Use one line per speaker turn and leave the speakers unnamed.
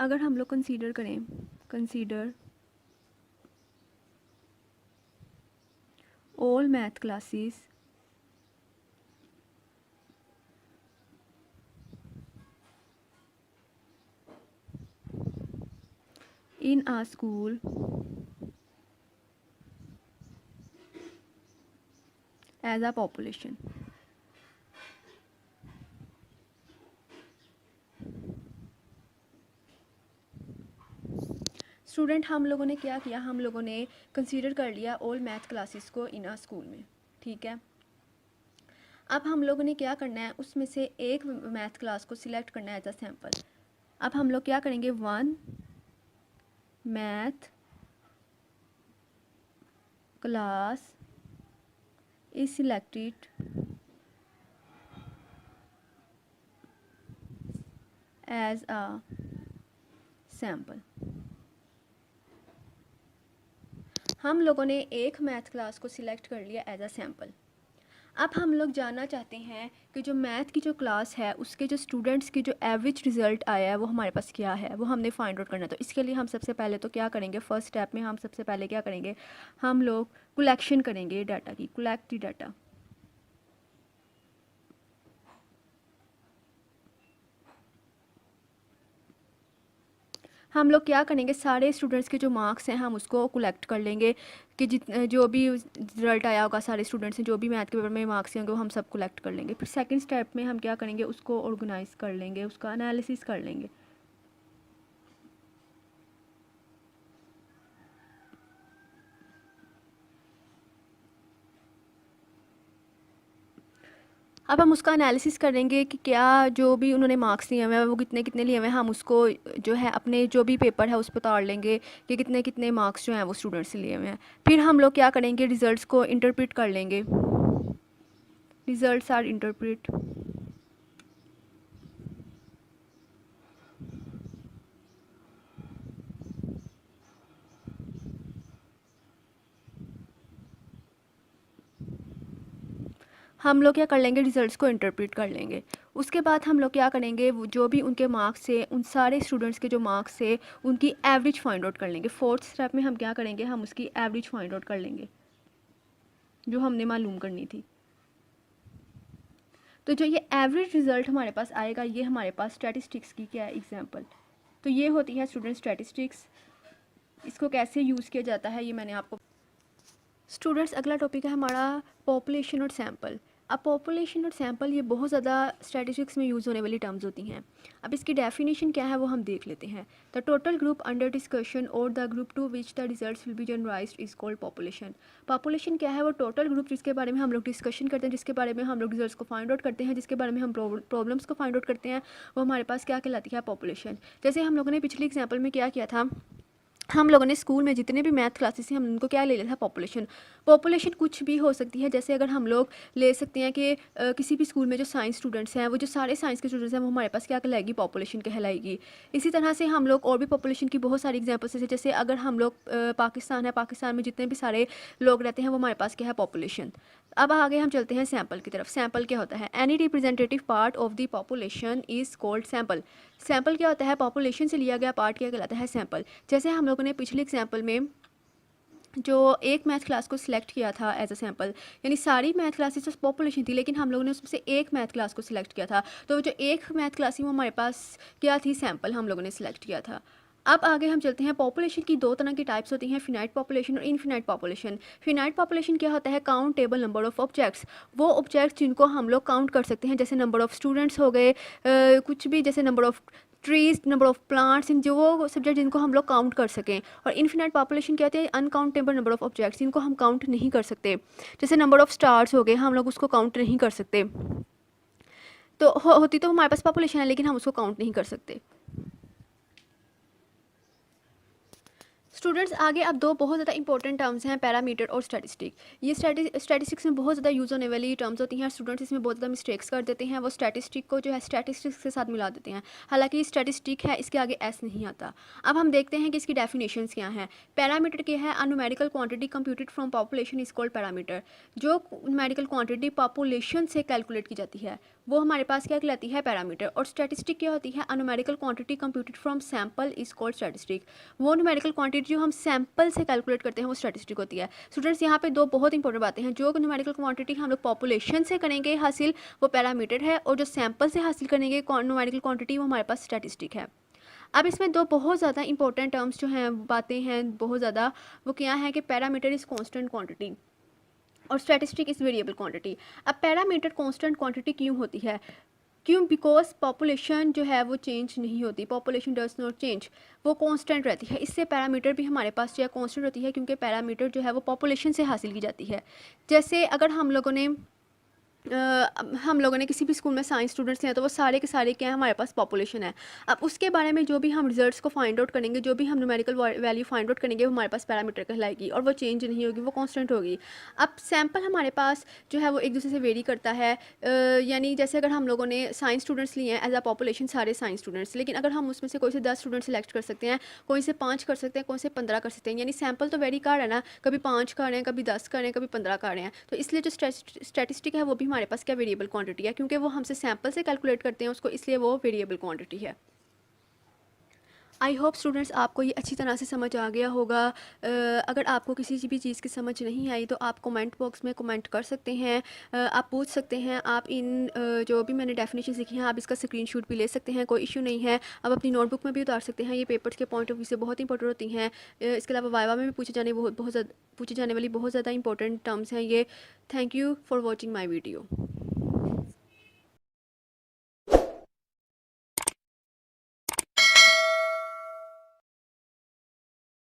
अगर हम लोग कंसीडर करें, consider all math classes in a school as a population. Student, हम लोगों ने क्या किया, हम लोगों ने कंसीडर कर लिया ऑल मैथ क्लासेस को इन आ स्कूल में, ठीक है। अब हम लोगों ने क्या करना है, उसमें से एक मैथ क्लास को सिलेक्ट करना है एज अ सैम्पल। अब हम लोग क्या करेंगे, one math class is selected as a sample. हम लोगों ने एक मैथ क्लास को सिलेक्ट कर लिया एज अ सैम्पल। अब हम लोग जानना चाहते हैं कि जो मैथ की जो क्लास है उसके जो स्टूडेंट्स की जो एवरेज रिज़ल्ट आया है वो हमारे पास क्या है, वो हमने फाइंड आउट करना है। तो इसके लिए हम सबसे पहले तो क्या करेंगे, फर्स्ट स्टेप में हम सबसे पहले क्या करेंगे, हम लोग कलेक्शन करेंगे डाटा की, कलेक्ट दी डाटा। हम लोग क्या करेंगे, सारे स्टूडेंट्स के जो मार्क्स हैं हम उसको कलेक्ट कर लेंगे कि जो भी रिजल्ट आया होगा सारे स्टूडेंट्स हैं, जो भी मैथ के पेपर में मार्क्स होंगे वो हम सब कलेक्ट कर लेंगे। फिर सेकंड स्टेप में हम क्या करेंगे, उसको ऑर्गेनाइज कर लेंगे, उसका एनालिसिस कर लेंगे। अब हम उसका एनालिसिस करेंगे कि क्या जो भी उन्होंने मार्क्स लिए हुए हैं वो कितने कितने लिए हुए हैं, हम उसको जो है अपने जो भी पेपर है उस पर उतार लेंगे कि कितने कितने मार्क्स जो हैं वो स्टूडेंट्स से लिए हुए हैं। फिर हम लोग क्या करेंगे, रिज़ल्ट्स को इंटरप्रेट कर लेंगे, रिज़ल्ट्स आर इंटरप्रेट। हम लोग क्या कर लेंगे, रिजल्ट्स को इंटरप्रेट कर लेंगे। उसके बाद हम लोग क्या करेंगे, वो जो भी उनके मार्क्स से, उन सारे स्टूडेंट्स के जो मार्क्स से उनकी एवरेज फाइंड आउट कर लेंगे। फोर्थ स्टेप में हम क्या करेंगे, हम उसकी एवरेज फाइंड आउट कर लेंगे जो हमने मालूम करनी थी। तो जो ये एवरेज रिजल्ट हमारे पास आएगा, ये हमारे पास स्टैटिस्टिक्स की क्या है, एग्जाम्पल। तो ये होती है स्टूडेंट स्टैटिस्टिक्स। इसको कैसे यूज़ किया जाता है ये मैंने आपको। स्टूडेंट्स, अगला टॉपिक है हमारा पॉपुलेशन और सैम्पल। अब पॉपुलेशन और सैम्पल ये बहुत ज़्यादा स्टैटिस्टिक्स में यूज़ होने वाली टर्म्स होती हैं। अब इसकी डेफिनेशन क्या है वो हम देख लेते हैं। The total group under discussion और the group to which the results will be generalised is called population. Population क्या है, वो टोटल ग्रुप जिसके बारे में हम लोग डिस्कशन करते हैं, जिसके बारे में हम लोग रिजल्ट्स को फाइंड आउट करते हैं, जिसके बारे में हम प्रॉब्लम्स को फाइंड आउट करते हैं, वो हमारे पास क्या कहलाती है, पॉपुलेशन। जैसे हम लोगों ने पिछले एग्जाम्पल में क्या किया था, हम लोगों ने स्कूल में जितने भी मैथ क्लासेस हैं हम उनको क्या ले लिया था, पॉपुलेशन। पॉपुलेशन कुछ भी हो सकती है, जैसे अगर हम लोग ले सकते हैं कि किसी भी स्कूल में जो साइंस स्टूडेंट्स हैं, वो जो सारे साइंस के स्टूडेंट्स हैं वो हमारे पास क्या कहलाएगी, पॉपुलेशन कहलाएगी। इसी तरह से हम लोग और भी पॉपुलेशन की बहुत सारी एग्जांपल्स हैं, जैसे अगर हम लोग पाकिस्तान है, पाकिस्तान में जितने भी सारे लोग रहते हैं वो हमारे पास क्या है, पॉपुलेशन। अब आगे हम चलते हैं सैम्पल की तरफ। सैम्पल क्या होता है, any representative part of the population is called sample. Sample क्या होता है, पॉपुलेशन से लिया गया पार्ट क्या कहलाता है, सैम्पल। जैसे हम लोगों ने पिछले एग्जाम्पल में जो एक मैथ क्लास को सिलेक्ट किया था एज अ सैम्पल, यानी सारी मैथ क्लासेस पॉपुलेशन थी लेकिन हम लोगों ने उसमें से एक मैथ क्लास को सिलेक्ट किया था, तो जो एक मैथ क्लास थी वो हमारे पास क्या थी, सैम्पल हम लोगों ने सिलेक्ट किया था। अब आगे हम चलते हैं, पॉपुलेशन की दो तरह की टाइप्स होती हैं, फिनाइट पॉपुलेशन और इनफिनाइट पॉपुलेशन। फिनाइट पॉपुलेशन क्या होता है, काउंटेबल नंबर ऑफ ऑब्जेक्ट्स, वो ऑब्जेक्ट्स जिनको हम लोग काउंट कर सकते हैं, जैसे नंबर ऑफ स्टूडेंट्स हो गए, कुछ भी, जैसे number of trees, number of plants, इन जो वो सब्जेक्ट जिनको हम लोग काउंट कर सकें। और इनफिनाइट पॉपुलेशन कहते हैं अनकाउंटेबल नंबर ऑफ ऑब्जेक्ट्स, जिनको हम काउंट नहीं कर सकते, जैसे नंबर ऑफ स्टार्स हो गए, हम लोग उसको काउंट नहीं कर सकते। तो होती तो हमारे पास पॉपुलेशन है लेकिन हम उसको काउंट नहीं कर सकते। स्टूडेंट्स आगे अब दो बहुत ज़्यादा इंपॉर्टेंट टर्म्स हैं, पैरामीटर और स्टैटिस्टिक। ये स्टैटिस्टिक्स में बहुत ज़्यादा यूज़ होने वाली टर्म्स होती हैं। स्टूडेंट्स इसमें बहुत ज़्यादा मिस्टेक्स कर देते हैं, वो स्टैटिस्टिक को जो है स्टैटिस्टिक्स के साथ मिला देते हैं। हालांकि ये स्टैटिस्टिक है, इसके आगे एस नहीं आता। अब हम देखते हैं कि इसकी डेफिनेशंस क्या हैं। पैरामीटर क्या है? A numerical quantity computed from population is called parameter. जो न्यूमेरिकल क्वांटिटी पॉपुलेशन से कैलकुलेट की जाती है वो हमारे पास क्या कहलाती है? पैरामीटर। और स्टैटिस्टिक क्या होती है? A numerical quantity computed from sample is called statistic. वो न्यूमेरिकल क्वांटिटी जो हम सैंपल से कैलकुलेट करते हैं वो स्टैटिस्टिक होती है। स्टूडेंट्स यहाँ पे दो बहुत इंपॉर्टेंट बातें हैं। जो न्यूमेरिकल क्वांटिटी हम लोग पॉपुलेशन से करेंगे हासिल वो पैरामीटर है, और जो सैंपल से हासिल करेंगे न्यूमेरिकल क्वांटिटी वो हमारे पास स्टैटिस्टिक है। अब इसमें दो बहुत ज़्यादा इंपॉर्टेंट टर्म्स जो हैं, बातें हैं बहुत ज़्यादा, वो क्या है कि पैरामीटर इज़ कांस्टेंट क्वांटिटी और स्टैटिस्टिक इज़ वेरिएबल क्वांटिटी। अब पैरामीटर कांस्टेंट क्वांटिटी क्यों होती है? क्यों? बिकॉज पॉपुलेशन जो है वो चेंज नहीं होती, पॉपुलेशन डज नॉट चेंज, वो कांस्टेंट रहती है। इससे पैरामीटर भी हमारे पास जो है कांस्टेंट होती है, क्योंकि पैरामीटर जो है वो पॉपुलेशन से हासिल की जाती है। जैसे अगर हम लोगों ने किसी भी स्कूल में साइंस स्टूडेंट्स हैं तो वो सारे के सारे क्या है, हमारे पास पॉपुलेशन है। अब उसके बारे में जो भी हम रिजल्ट्स को फाइंड आउट करेंगे, जो भी हम न्यूमेरिकल वैल्यू फाइंड आउट करेंगे, वो हमारे पास पैरामीटर कहलाएगी और वो चेंज नहीं होगी, वो कांस्टेंट होगी। अब सैंपल हमारे पास जो है वो एक दूसरे से वेरी करता है। यानी जैसे अगर हम लोगों ने साइंस स्टूडेंट्स लिए हैं एज अ पॉपुलेशन, सारे साइंस स्टूडेंट्स, लेकिन अगर हम उसमें से कोई से 10 स्टूडेंट सेलेक्ट कर सकते हैं, कोई से 5 कर सकते हैं, कोई से 15 कर सकते हैं। यानी सैंपल तो वेरी कर रहा है ना, कभी 5 कर रहे हैं, कभी 10 कर रहे हैं, कभी 15 कर रहे हैं। तो इसलिए जो स्टैटिस्टिक है वो भी हमारे पास क्या वेरिएबल क्वांटिटी है, क्योंकि वो हमसे सैंपल से कैलकुलेट करते हैं उसको, इसलिए वो वेरिएबल क्वांटिटी है। आई होप स्टूडेंट्स आपको ये अच्छी तरह से समझ आ गया होगा। अगर आपको किसी भी चीज़ की समझ नहीं आई तो आप कमेंट बॉक्स में कमेंट कर सकते हैं, आप पूछ सकते हैं। आप इन जो भी मैंने डेफिनेशन सीखी हैं आप इसका स्क्रीनशॉट भी ले सकते हैं, कोई इशू नहीं है। आप अपनी नोटबुक में भी उतार सकते हैं। ये पेपर्स के पॉइंट ऑफ व्यू से बहुत इंपॉर्टेंट होती हैं। इसके अलावा वाइवा में भी पूछे जाने वाली बहुत ज़्यादा इंपॉर्टेंट टर्म्स हैं ये। Thank you for watching my video.